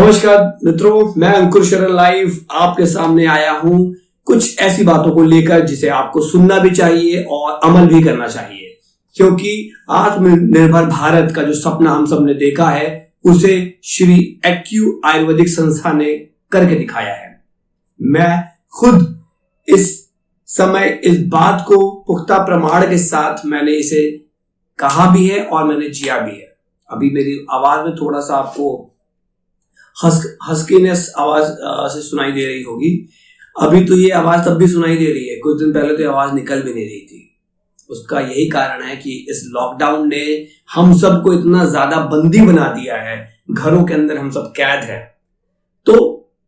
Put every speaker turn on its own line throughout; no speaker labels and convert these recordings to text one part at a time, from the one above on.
नमस्कार मित्रों, मैं अंकुर शरण लाइव आपके सामने आया हूं कुछ ऐसी बातों को लेकर जिसे आपको सुनना भी चाहिए और अमल भी करना चाहिए, क्योंकि आत्मनिर्भर भारत का जो सपना हम सब ने देखा है उसे श्री एक्यू आयुर्वेदिक संस्था ने करके दिखाया है। मैं खुद इस समय इस बात को पुख्ता प्रमाण के साथ मैंने इसे कहा भी है और मैंने जिया भी है। अभी मेरी आवाज में थोड़ा सा आपको हस्कीनेस आवाज से सुनाई दे रही होगी। अभी तो ये आवाज तब भी सुनाई दे रही है, कुछ दिन पहले तो आवाज निकल भी नहीं रही थी। उसका यही कारण है कि इस लॉकडाउन ने हम सबको इतना ज्यादा बंदी बना दिया है, घरों के अंदर हम सब कैद है। तो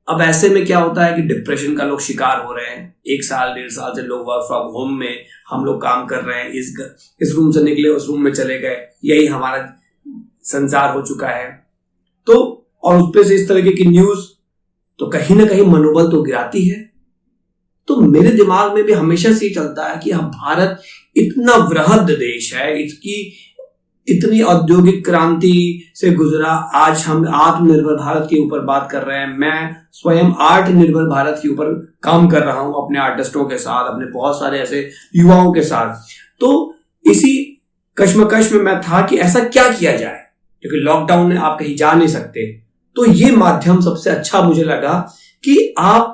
अब ऐसे में क्या होता है कि डिप्रेशन का लोग शिकार हो रहे हैं। 1 साल 1.5 साल से लोग वर्क फ्रॉम होम में हम लोग काम कर रहे हैं, इस रूम से निकले उस रूम में चले गए, यही हमारा संसार हो चुका है। तो और उस पे से इस तरीके की न्यूज तो कहीं ना कहीं मनोबल तो गिराती है। तो मेरे दिमाग में भी हमेशा से ही चलता है कि हम भारत इतना वृहद देश है, इसकी इतनी औद्योगिक क्रांति से गुजरा, आज हम आत्मनिर्भर भारत के ऊपर बात कर रहे हैं। मैं स्वयं आर्ट निर्भर भारत के ऊपर काम कर रहा हूं अपने आर्टिस्टों के साथ, अपने बहुत सारे ऐसे युवाओं के साथ। तो इसी कश्मकश में मैं था कि ऐसा क्या किया जाए, क्योंकि लॉकडाउन में आप कहीं जा नहीं सकते। तो ये माध्यम सबसे अच्छा मुझे लगा कि आप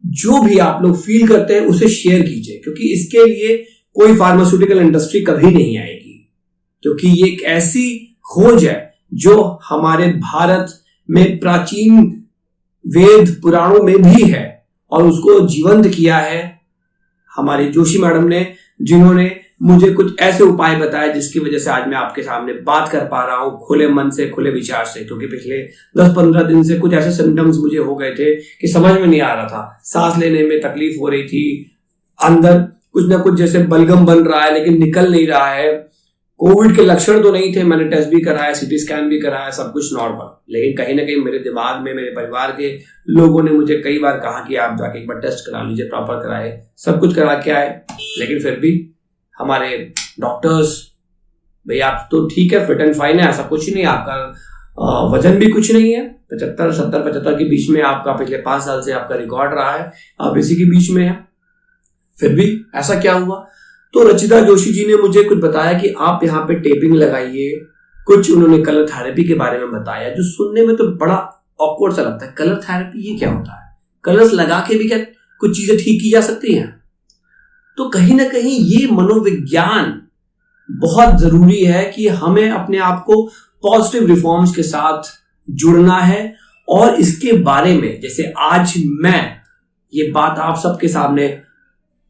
जो भी आप लोग फील करते हैं उसे शेयर कीजिए, क्योंकि इसके लिए कोई फार्मास्यूटिकल इंडस्ट्री कभी नहीं आएगी, क्योंकि ये एक ऐसी खोज है जो हमारे भारत में प्राचीन वेद पुराणों में भी है और उसको जीवंत किया है हमारे जोशी मैडम ने, जिन्होंने मुझे कुछ ऐसे उपाय बताए जिसकी वजह से आज मैं आपके सामने बात कर पा रहा हूं खुले मन से, खुले विचार से। क्योंकि पिछले 10-15 दिन से कुछ ऐसे सिम्टम्स मुझे हो गए थे कि समझ में नहीं आ रहा था, सांस लेने में तकलीफ हो रही थी, अंदर कुछ ना कुछ जैसे बलगम बन रहा है लेकिन निकल नहीं रहा है। कोविड के लक्षण तो नहीं थे, मैंने टेस्ट भी कराया, सीटी स्कैन भी कराया, सब कुछ नॉर्मल। लेकिन कहीं ना कहीं मेरे दिमाग में मेरे परिवार के लोगों ने मुझे कई बार कहा कि आप जाके एक बार टेस्ट करा लीजिए, प्रॉपर कराए, सब कुछ करा के आए। लेकिन फिर भी हमारे डॉक्टर्स, भाई आप तो ठीक है, फिट एंड फाइन है, ऐसा कुछ नहीं, आपका वजन भी कुछ नहीं है, 75 के बीच में आपका पिछले 5 साल से आपका रिकॉर्ड रहा है, आप इसी के बीच में है। फिर भी ऐसा क्या हुआ? तो रचिता जोशी जी ने मुझे कुछ बताया कि आप यहाँ पे टेपिंग लगाइए, कुछ उन्होंने कलर थेरेपी के बारे में बताया, जो सुनने में तो बड़ा ऑकवर्ड सा लगता है। कलर थेरेपी ये क्या होता है? कलर्स लगा के भी क्या कुछ चीजें ठीक की जा सकती हैं? तो कहीं ना कहीं ये मनोविज्ञान बहुत जरूरी है कि हमें अपने आप को पॉजिटिव रिफॉर्म्स के साथ जुड़ना है। और इसके बारे में जैसे आज मैं ये बात आप सबके सामने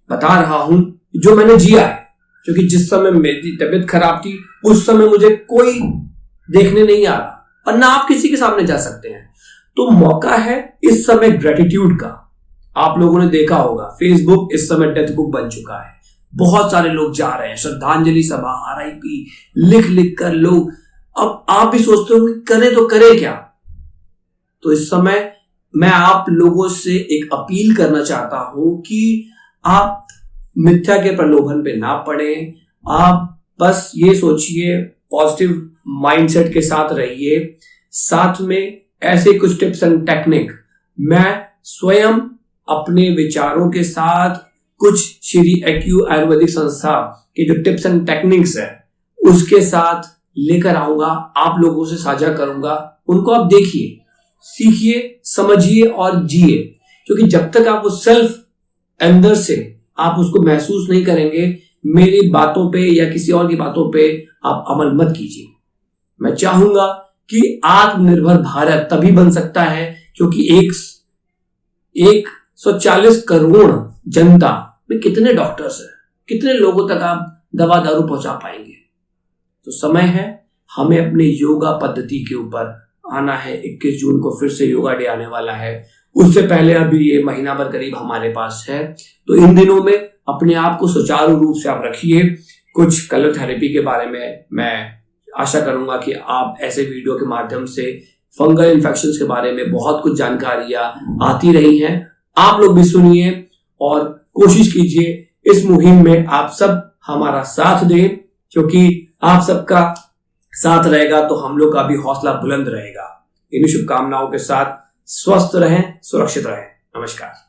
बता रहा हूं जो मैंने जिया है, क्योंकि जिस समय मेरी तबीयत खराब थी उस समय मुझे कोई देखने नहीं आ रहा और ना आप किसी के सामने जा सकते हैं। तो मौका है इस समय ग्रेटिट्यूड का। आप लोगों ने देखा होगा फेसबुक इस समय डेथ बुक बन चुका है, बहुत सारे लोग जा रहे हैं, श्रद्धांजलि सभा, RIP लिख लिख कर लोग। अब आप भी सोचते हो कि करें तो करें क्या? तो इस समय मैं आप लोगों से एक अपील करना चाहता हूं कि आप मिथ्या के प्रलोभन पे ना पड़े। आप बस ये सोचिए, पॉजिटिव माइंडसेट के साथ रहिए। साथ में ऐसे कुछ टिप्स एंड टेक्निक मैं स्वयं अपने विचारों के साथ कुछ श्री एक्यू आयुर्वेदिक संस्था के जो टिप्स एंड टेक्निक्स है उसके साथ लेकर आऊंगा, आप लोगों से साझा करूंगा। उनको आप देखिए, सीखिए, समझिए और जिए, क्योंकि जब तक आप वो सेल्फ अंदर से आप उसको महसूस नहीं करेंगे, मेरी बातों पे या किसी और की बातों पे आप अमल मत कीजिए। मैं चाहूंगा कि आत्मनिर्भर भारत तभी बन सकता है क्योंकि 140 करोड़ जनता में कितने डॉक्टर्स हैं, कितने लोगों तक आप दवा दारू पहुंचा पाएंगे? तो समय है हमें अपने योगा पद्धति के ऊपर आना है। 21 जून को फिर से योगा डे आने वाला है, उससे पहले अभी ये महीना भर करीब हमारे पास है। तो इन दिनों में अपने आप को सुचारू रूप से आप रखिए। कुछ कलर थेरेपी के बारे में मैं आशा करूंगा कि आप ऐसे वीडियो के माध्यम से फंगल इन्फेक्शंस के बारे में बहुत कुछ जानकारियां आती रही हैं, आप लोग भी सुनिए और कोशिश कीजिए इस मुहिम में आप सब हमारा साथ दें, क्योंकि आप सबका साथ रहेगा तो हम लोग का भी हौसला बुलंद रहेगा। इन शुभकामनाओं के साथ स्वस्थ रहें, सुरक्षित रहें। नमस्कार।